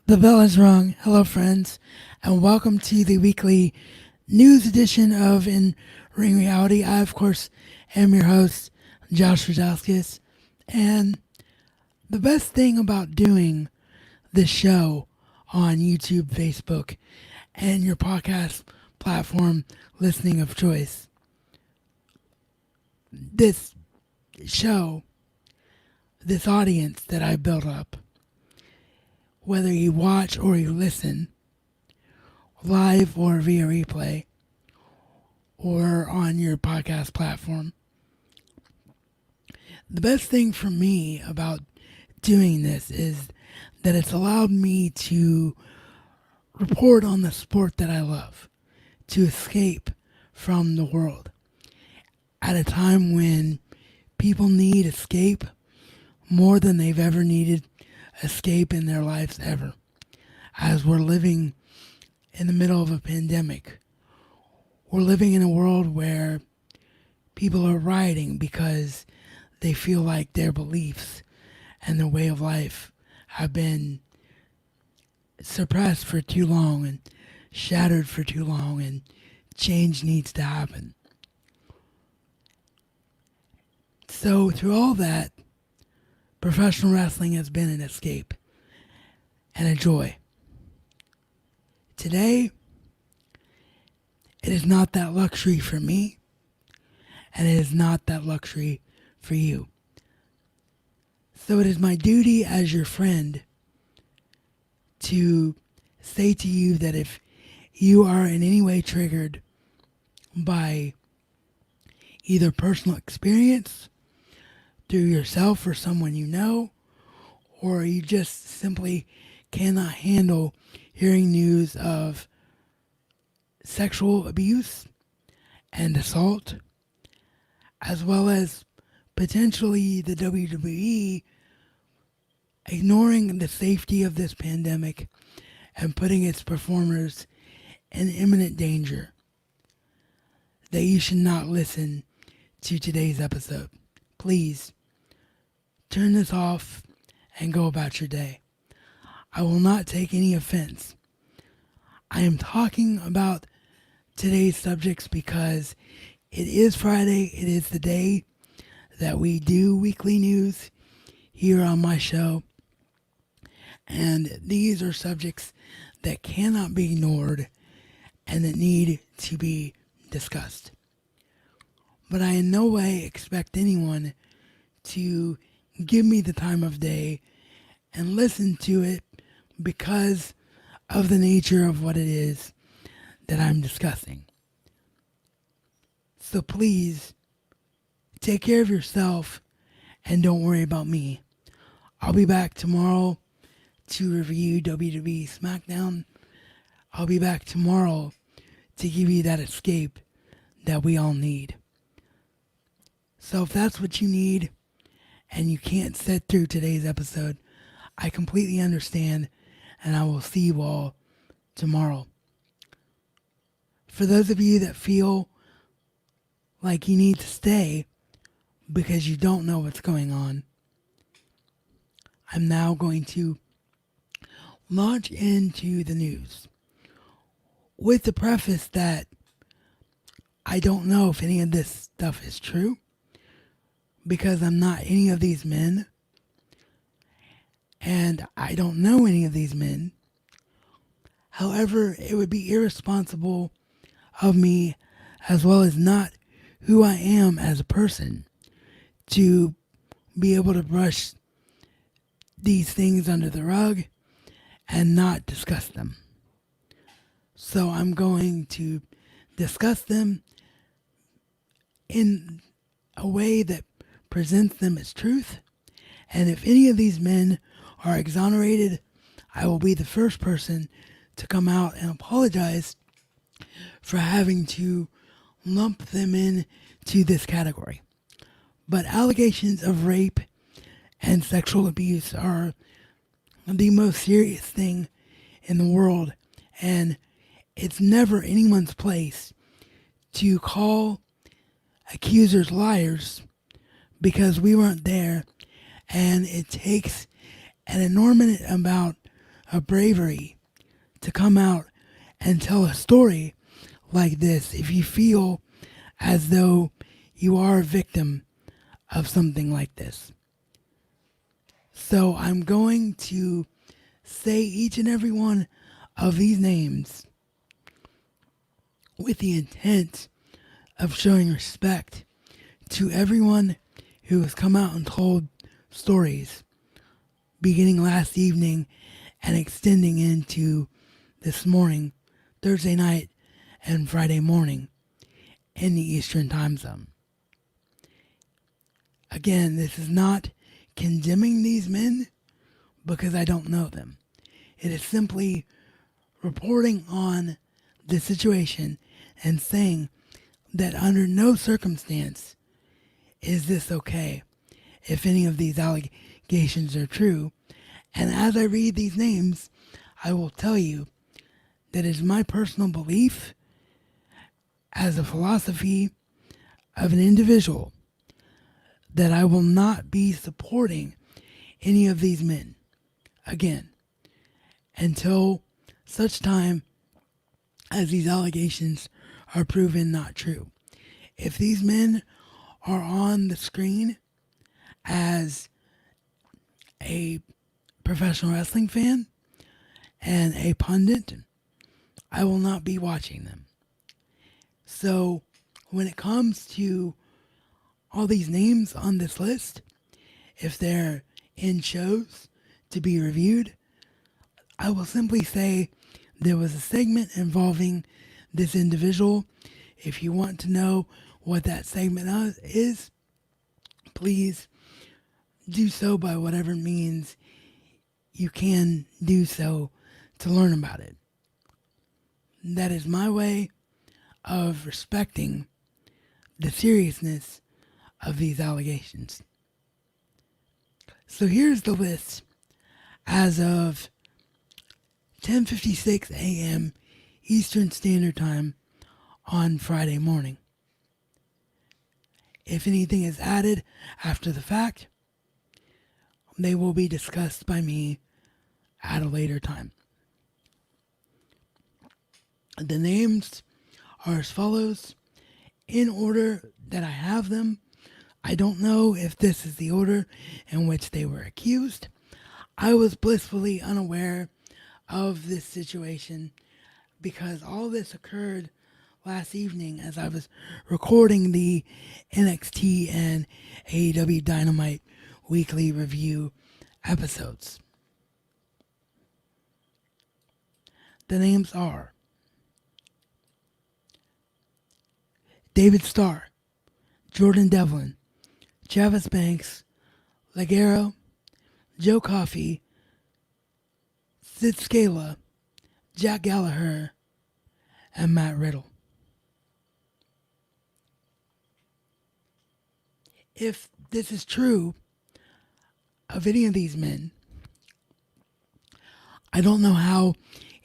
The bell is rung. Hello, friends, and welcome to the weekly news edition of In Ring Reality. I, of course, am your host, Josh Rajowskis. And the best thing about doing this show on YouTube, Facebook, and your podcast platform listening of choice, this show, this audience that I built up, whether you watch or you listen, live or via replay, or on your podcast platform. The best thing for me about doing this is that it's allowed me to report on the sport that I love, to escape from the world at a time when people need escape more than they've ever needed escape in their lives ever. As we're living in the middle of a pandemic, we're living in a world where people are rioting because they feel like their beliefs and their way of life have been suppressed for too long and shattered for too long, and change needs to happen. So, through all that, professional wrestling has been an escape and a joy. Today, it is not that luxury for me, and it is not that luxury for you. So it is my duty as your friend to say to you that if you are in any way triggered by either personal experience through yourself or someone you know, or you just simply cannot handle hearing news of sexual abuse and assault, as well as potentially the WWE ignoring the safety of this pandemic and putting its performers in imminent danger, that you should not listen to today's episode. Please turn this off and go about your day. I will not take any offense. I am talking about today's subjects because it is Friday. It is the day that we do weekly news here on my show. And these are subjects that cannot be ignored and that need to be discussed. But I in no way expect anyone to give me the time of day and listen to it because of the nature of what it is that I'm discussing. So please, take care of yourself and don't worry about me. I'll be back tomorrow to review WWE SmackDown. I'll be back tomorrow to give you that escape that we all need. So if that's what you need and you can't sit through today's episode, I completely understand, and I will see you all tomorrow. For those of you that feel like you need to stay because you don't know what's going on, I'm now going to launch into the news with the preface that I don't know if any of this stuff is true because I'm not any of these men and I don't know any of these men. However, it would be irresponsible of me, as well as not who I am as a person, to be able to brush these things under the rug and not discuss them. So I'm going to discuss them in a way that presents them as truth. And if any of these men are exonerated, I will be the first person to come out and apologize for having to lump them in to this category. But allegations of rape and sexual abuse are the most serious thing in the world, and it's never anyone's place to call accusers liars because we weren't there, and it takes an enormous amount of bravery to come out and tell a story like this if you feel as though you are a victim of something like this. So I'm going to say each and every one of these names with the intent of showing respect to everyone who has come out and told stories beginning last evening and extending into this morning, Thursday night, and Friday morning in the Eastern Time Zone. Again, this is not condemning these men because I don't know them. It is simply reporting on the situation and saying that under no circumstance is this okay if any of these allegations are true. And as I read these names, I will tell you that it is my personal belief as a philosophy of an individual that I will not be supporting any of these men again until such time as these allegations are proven not true. If these men are on the screen as a professional wrestling fan and a pundit, I will not be watching them. So when it comes to all these names on this list, if they're in shows to be reviewed, I will simply say there was a segment involving this individual. If you want to know what that segment is, please do so by whatever means you can do so to learn about it. That is my way of respecting the seriousness of these allegations. So here's the list as of 10:56 a.m. Eastern Standard Time on Friday morning. If anything is added after the fact, they will be discussed by me at a later time. The names are as follows, in order that I have them. I don't know if this is the order in which they were accused. I was blissfully unaware of this situation because all this occurred last evening as I was recording the NXT and AEW Dynamite weekly review episodes. The names are David Starr, Jordan Devlin, Travis Banks, Ligero, Joe Coffey, Sid Scala, Jack Gallagher, and Matt Riddle. If this is true of any of these men, I don't know how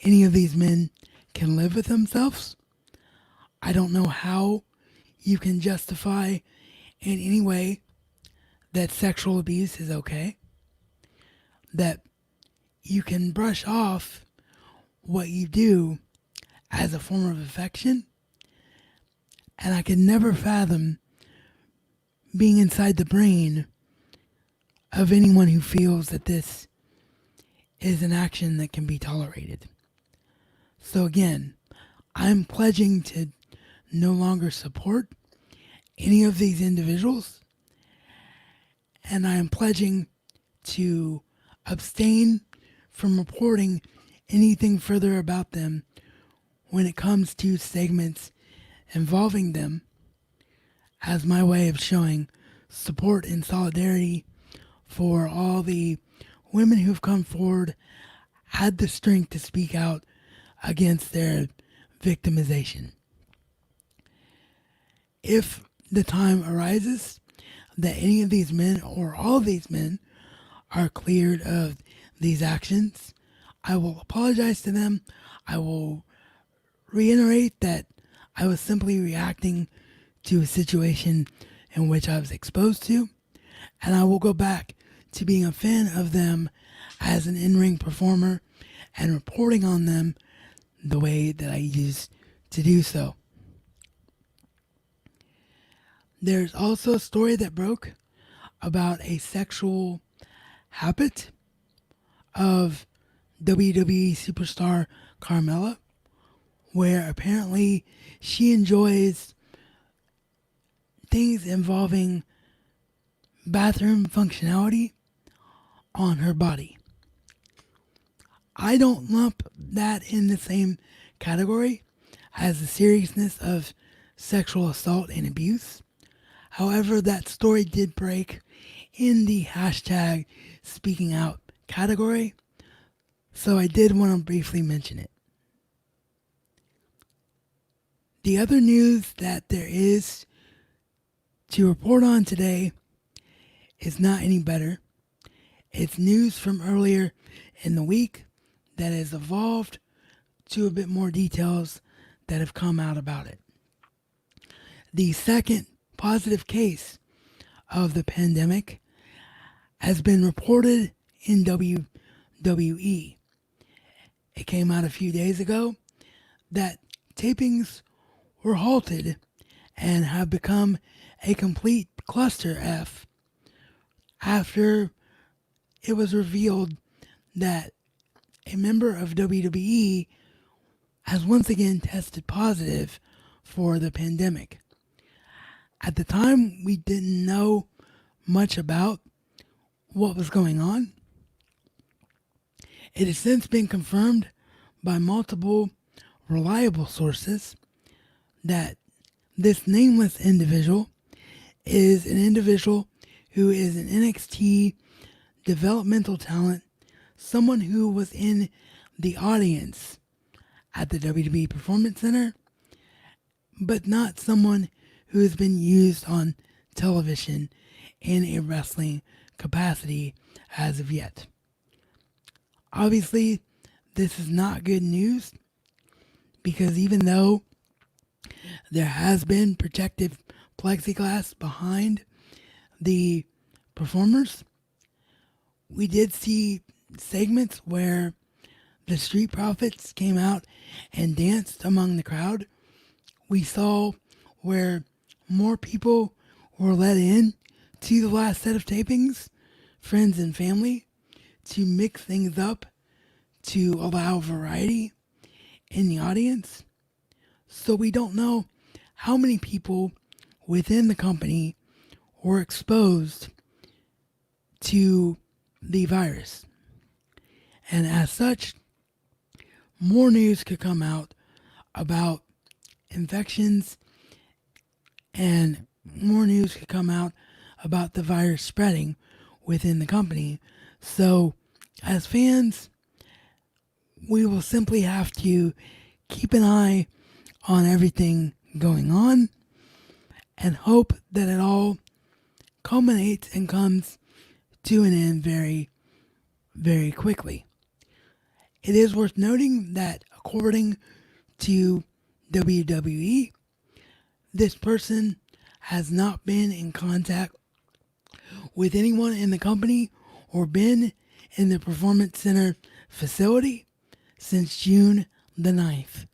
any of these men can live with themselves. I don't know how you can justify in any way that sexual abuse is okay, that you can brush off what you do as a form of affection, and I can never fathom being inside the brain of anyone who feels that this is an action that can be tolerated. So again, I'm pledging to no longer support any of these individuals, and I am pledging to abstain from reporting anything further about them when it comes to segments involving them, as my way of showing support and solidarity for all the women who've come forward, had the strength to speak out against their victimization. If the time arises that any of these men or all of these men are cleared of these actions, I will apologize to them. I will reiterate that I was simply reacting to a situation in which I was exposed to, and I will go back to being a fan of them as an in-ring performer and reporting on them the way that I used to do so. There's also a story that broke about a sexual habit of WWE superstar Carmella, where apparently she enjoys things involving bathroom functionality on her body. I don't lump that in the same category as the seriousness of sexual assault and abuse. However, that story did break in the hashtag speaking out category, so I did want to briefly mention it. The other news that there is to report on today is not any better. It's news from earlier in the week that has evolved to a bit more details that have come out about it. The second positive case of the pandemic has been reported in WWE. It came out a few days ago that tapings were halted and have become a complete cluster F after it was revealed that a member of WWE has once again tested positive for the pandemic. At the time, we didn't know much about what was going on. It has since been confirmed by multiple reliable sources that this nameless individual is an individual who is an NXT developmental talent, someone who was in the audience at the WWE Performance Center, but not someone who has been used on television in a wrestling capacity as of yet. Obviously, this is not good news because even though there has been protective plexiglass behind the performers, we did see segments where the Street Profits came out and danced among the crowd. We saw where more people were let in to the last set of tapings, friends and family, to mix things up to allow variety in the audience. So we don't know how many people within the company were exposed to the virus. And as such, more news could come out about infections and more news could come out about the virus spreading within the company. So, as fans, we will simply have to keep an eye on everything going on and hope that it all culminates and comes to an end very, very quickly. It is worth noting that according to WWE, this person has not been in contact with anyone in the company or been in the Performance Center facility since June the 9th.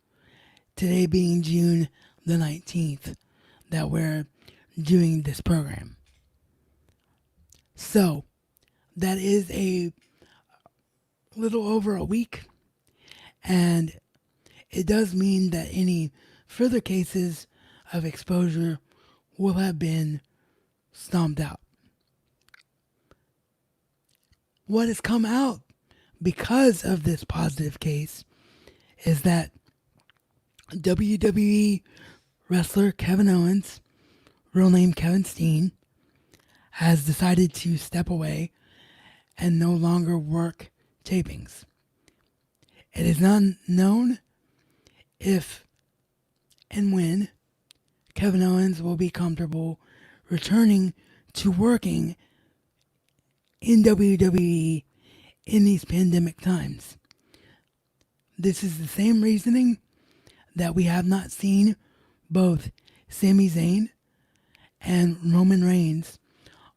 Today being June the 19th that we're doing this program. So, that is a little over a week, and it does mean that any further cases of exposure will have been stomped out. What has come out because of this positive case is that WWE wrestler Kevin Owens, real name Kevin Steen, has decided to step away and no longer work tapings. It is not known if and when Kevin Owens will be comfortable returning to working in WWE in these pandemic times. This is the same reasoning that we have not seen both Sami Zayn and Roman Reigns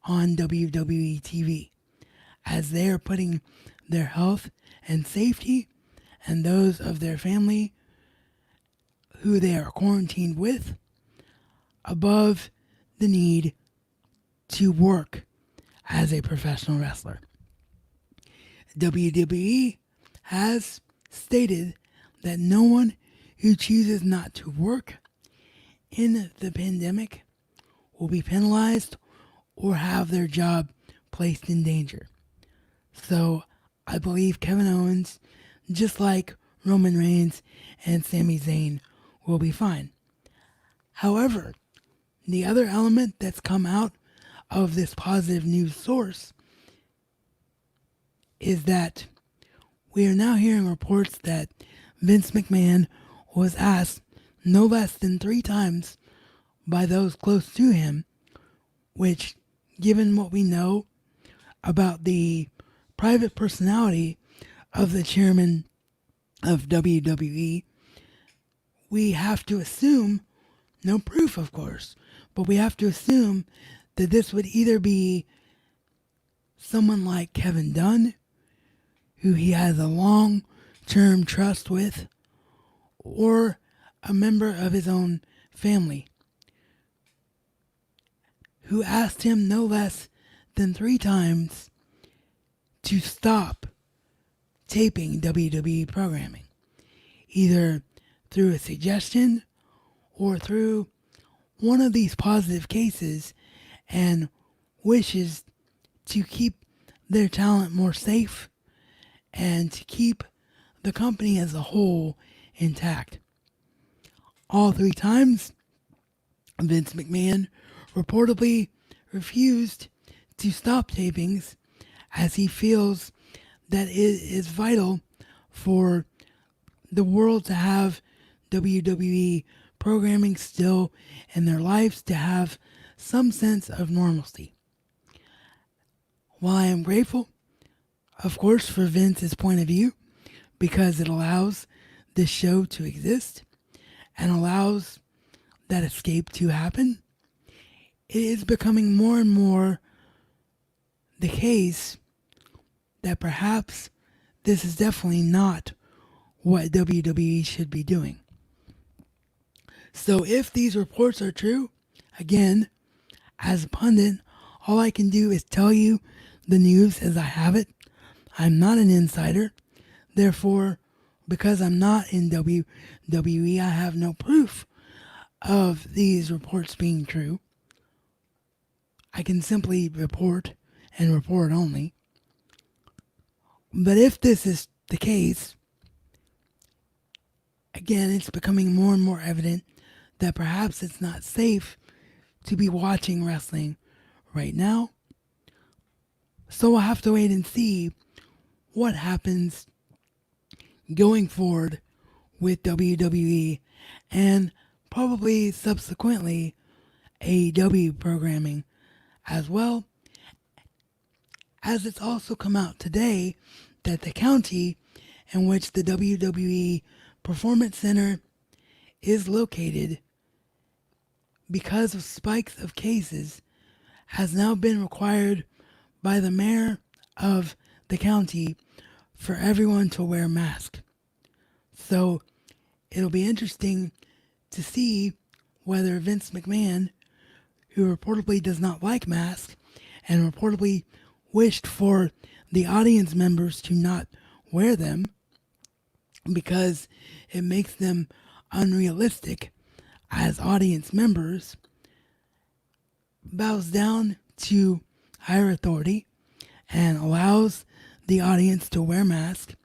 on WWE TV, as they are putting their health and safety and those of their family who they are quarantined with above the need to work as a professional wrestler. WWE has stated that no one who chooses not to work in the pandemic will be penalized or have their job placed in danger. So I believe Kevin Owens, just like Roman Reigns and Sami Zayn, will be fine. However, the other element that's come out of this positive news source is that we are now hearing reports that Vince McMahon was asked no less than 3 times by those close to him, which, given what we know about the private personality of the chairman of WWE, we have to assume, no proof of course, but we have to assume that this would either be someone like Kevin Dunn, who he has a long-term trust with, or a member of his own family, who asked him no less than 3 times to stop taping WWE programming, either through a suggestion or through one of these positive cases, and wishes to keep their talent more safe and to keep the company as a whole intact. All 3 times, Vince McMahon reportedly refused to stop tapings as he feels that it is vital for the world to have WWE programming still in their lives, to have some sense of normalcy. While I am grateful, of course, for Vince's point of view, because it allows this show to exist and allows that escape to happen, it is becoming more and more the case that perhaps this is definitely not what WWE should be doing. So if these reports are true, again, as a pundit, all I can do is tell you the news as I have it. I'm not an insider. Therefore, because I'm not in WWE, I have no proof of these reports being true. I can simply report and report only. But if this is the case, again, it's becoming more and more evident that perhaps it's not safe to be watching wrestling right now. So we'll have to wait and see what happens going forward with WWE and probably subsequently AEW programming as well, as it's also come out today that the county in which the WWE Performance Center is located, because of spikes of cases, has now been required by the mayor of the county for everyone to wear masks. So it'll be interesting to see whether Vince McMahon, who reportedly does not like masks and reportedly wished for the audience members to not wear them because it makes them unrealistic as audience members, bows down to higher authority and allows the audience to wear masks.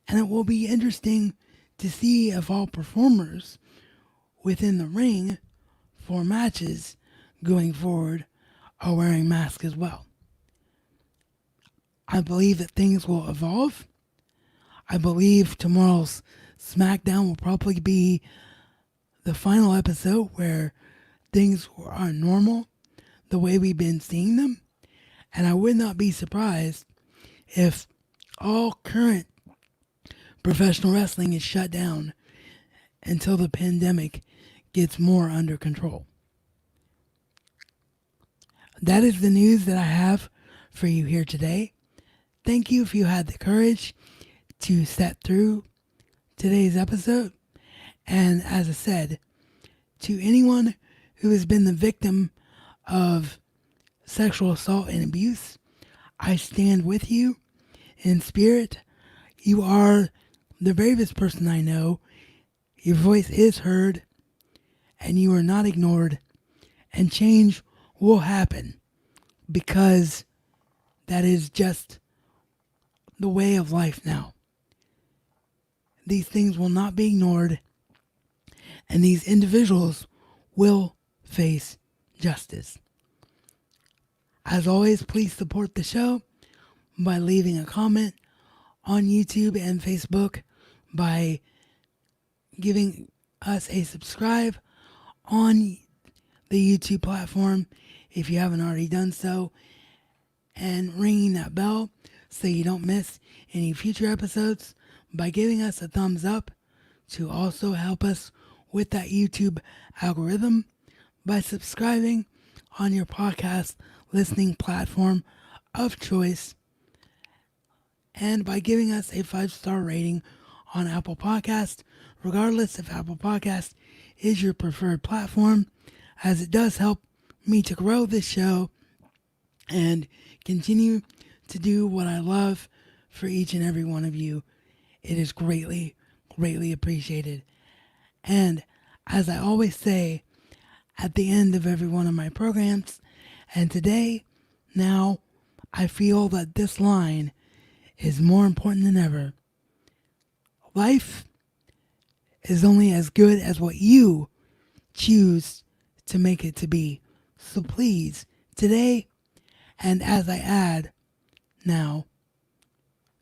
And it will be interesting to see if all performers within the ring for matches going forward are wearing masks as well. I believe that things will evolve. I believe tomorrow's SmackDown will probably be the final episode where things are normal the way we've been seeing them. And I would not be surprised if all current professional wrestling is shut down until the pandemic gets more under control. That is the news that I have for you here today. Thank you if you had the courage to sit through today's episode. And as I said, to anyone who has been the victim of sexual assault and abuse, I stand with you in spirit. You are the bravest person I know. Your voice is heard, and you are not ignored, and change will happen because that is just the way of life now. These things will not be ignored, and these individuals will face justice. As always, please support the show by leaving a comment on YouTube and Facebook, by giving us a subscribe on the YouTube platform if you haven't already done so, and ringing that bell so you don't miss any future episodes, by giving us a thumbs up to also help us with that YouTube algorithm, by subscribing on your podcast listening platform of choice, and by giving us a 5-star rating on Apple Podcast, regardless if Apple Podcast is your preferred platform, as it does help me to grow this show and continue to do what I love for each and every one of you. It is greatly, greatly appreciated. And as I always say at the end of every one of my programs, and today, now, I feel that this line is more important than ever. Life is only as good as what you choose to make it to be. So please, today, and as I add now,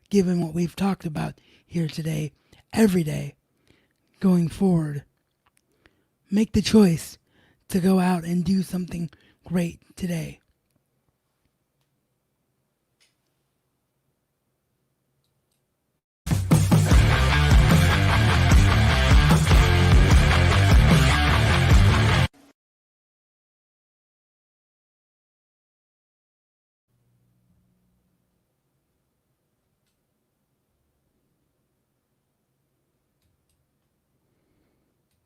given what we've talked about here today, every day, going forward, make the choice to go out and do something great today.